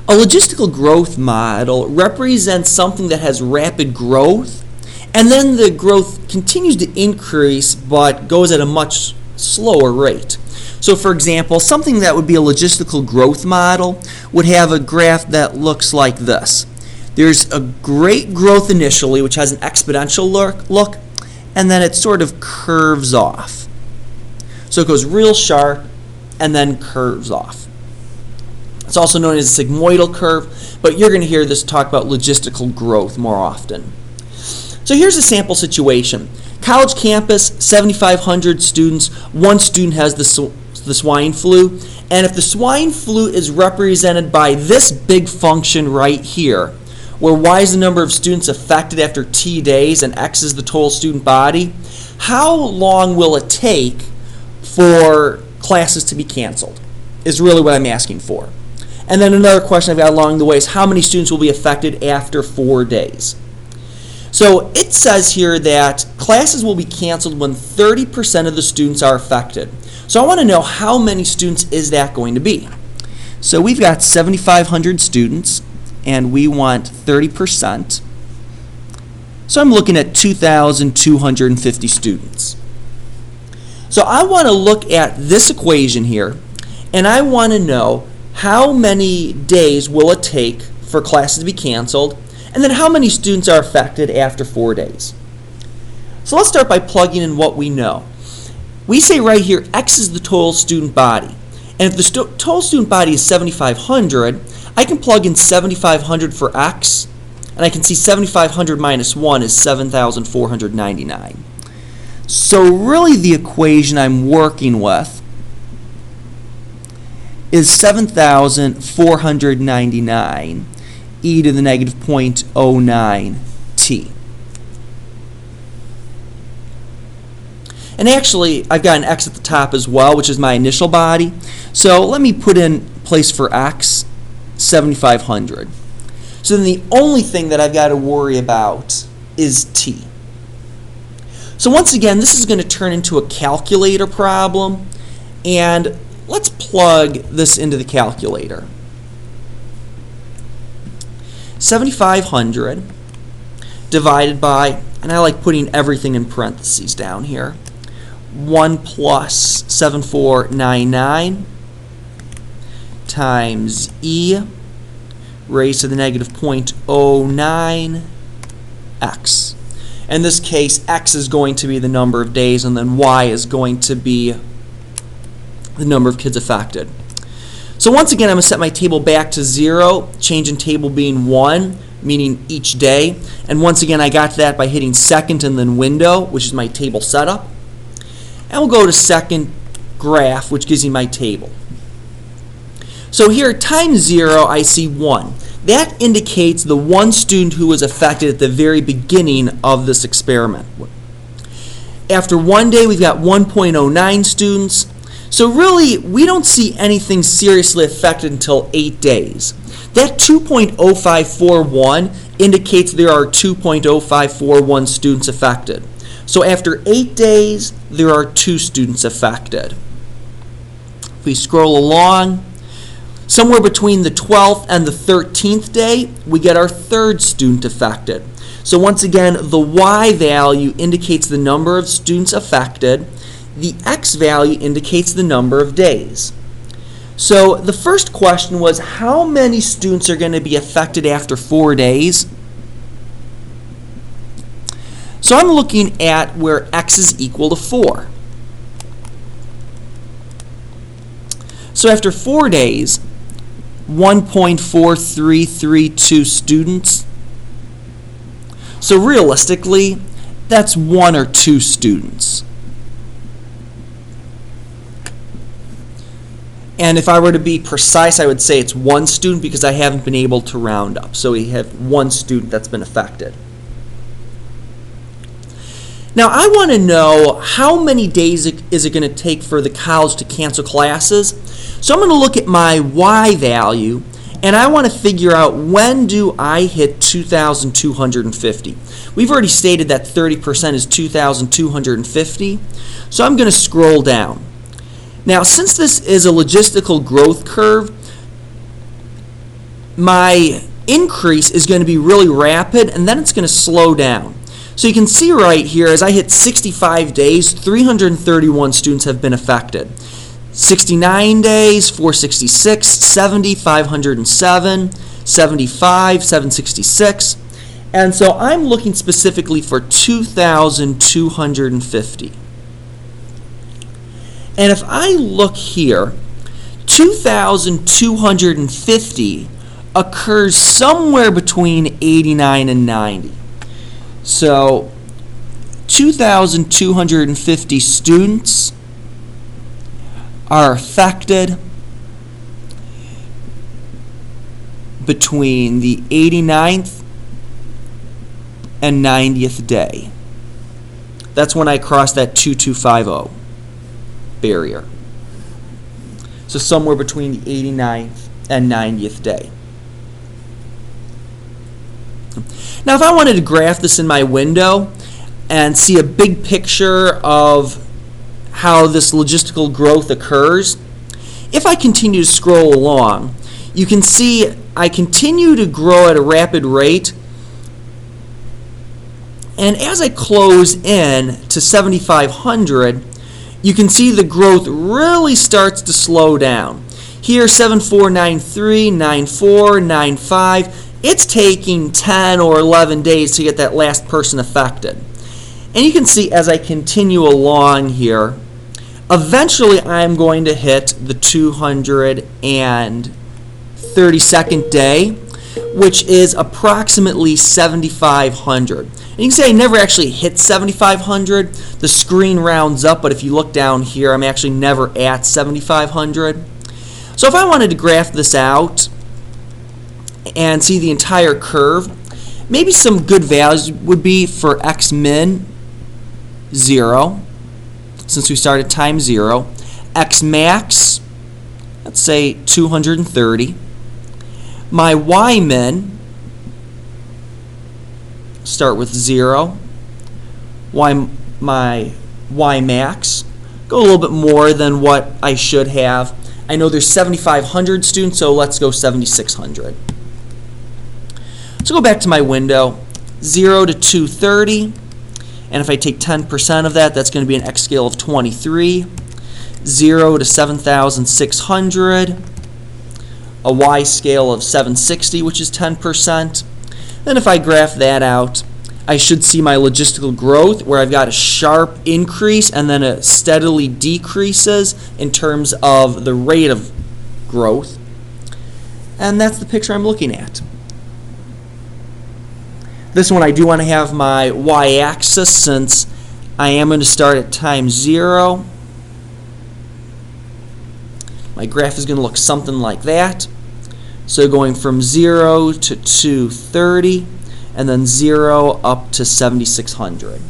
A logistical growth model represents something that has rapid growth, and then the growth continues to increase but goes at a much slower rate. So for example, something that would be a logistical growth model would have a graph that looks like this. There's a great growth initially, which has an exponential look, and then it sort of curves off. So it goes real sharp and then curves off. It's also known as a sigmoidal curve, but you're going to hear this talk about logistical growth more often. So here's a sample situation. College campus, 7,500 students. One student has the swine flu. And if the swine flu is represented by this big function right here, where y is the number of students affected after t days and x is the total student body, how long will it take for classes to be canceled is really what I'm asking for. And then another question I've got along the way is how many students will be affected after 4 days. So it says here that classes will be canceled when 30% of the students are affected. So I want to know how many students is that going to be. So we've got 7,500 students and we want 30%. So I'm looking at 2,250 students. So I want to look at this equation here and I want to know how many days will it take for classes to be canceled, and then how many students are affected after 4 days. So let's start by plugging in what we know. We say right here x is the total student body. And if the total student body is 7,500, I can plug in 7,500 for x, and I can see 7,500 minus 1 is 7,499. So really the equation I'm working with is 7,499 e to the negative 0.09 t. And actually, I've got an x at the top as well, which is my initial body. So let me put in place for x 7,500. So then the only thing that I've got to worry about is t. So once again, this is going to turn into a calculator problem, and let's plug this into the calculator. 7,500 divided by, and I like putting everything in parentheses down here, 1 plus 7,499 times e raised to the negative 0.09 x. In this case, x is going to be the number of days, and then y is going to be the number of kids affected. So once again, I'm going to set my table back to 0, change in table being 1, meaning each day. And once again, I got to that by hitting second and then window, which is my table setup. And we'll go to second graph, which gives me my table. So here, times 0, I see 1. That indicates the one student who was affected at the very beginning of this experiment. After 1 day, we've got 1.09 students. So really, we don't see anything seriously affected until 8 days. That 2.0541 indicates there are 2.0541 students affected. So after 8 days, there are 2 students affected. If we scroll along, somewhere between the 12th and the 13th day, we get our 3rd student affected. So once again, the y value indicates the number of students affected. The x value indicates the number of days. So the first question was, how many students are going to be affected after 4 days? So I'm looking at where x is equal to 4. So after 4 days, 1.4332 students. So realistically, that's 1 or 2 students. And if I were to be precise, I would say it's 1 student because I haven't been able to round up. So we have 1 student that's been affected. Now I want to know how many days is it going to take for the college to cancel classes. So I'm going to look at my y value and I want to figure out when do I hit 2,250. We've already stated that 30% is 2,250. So I'm going to scroll down. Now, since this is a logistical growth curve, my increase is going to be really rapid, and then it's going to slow down. So you can see right here, as I hit 65 days, 331 students have been affected. 69 days, 466, 70, 507, 75, 766. And so I'm looking specifically for 2,250. And if I look here, 2,250 occurs somewhere between 89 and 90. So 2,250 students are affected between the 89th and 90th day. That's when I cross that 2250 barrier. So somewhere between the 89th and 90th day. Now if I wanted to graph this in my window and see a big picture of how this logistical growth occurs, if I continue to scroll along, you can see I continue to grow at a rapid rate, and as I close in to 7,500, you can see the growth really starts to slow down. Here, 7,493, 94, 95. It's taking 10 or 11 days to get that last person affected. And you can see as I continue along here, eventually I'm going to hit the 232nd day, which is approximately 7,500. And you can say I never actually hit 7,500. The screen rounds up, but if you look down here, I'm actually never at 7,500. So if I wanted to graph this out and see the entire curve, maybe some good values would be for x min 0, since we started time 0, x max, let's say 230, my y min, start with 0, my y max, go a little bit more than what I should have. I know there's 7,500 students, so let's go 7,600. So go back to my window, 0 to 230, and if I take 10% of that, that's going to be an x scale of 23. 0 to 7,600, a y scale of 760, which is 10%. Then if I graph that out, I should see my logistical growth where I've got a sharp increase and then it steadily decreases in terms of the rate of growth. And that's the picture I'm looking at. This one I do want to have my y-axis since I am going to start at time 0. My graph is going to look something like that. So going from 0 to 230 and then 0 up to 7,600.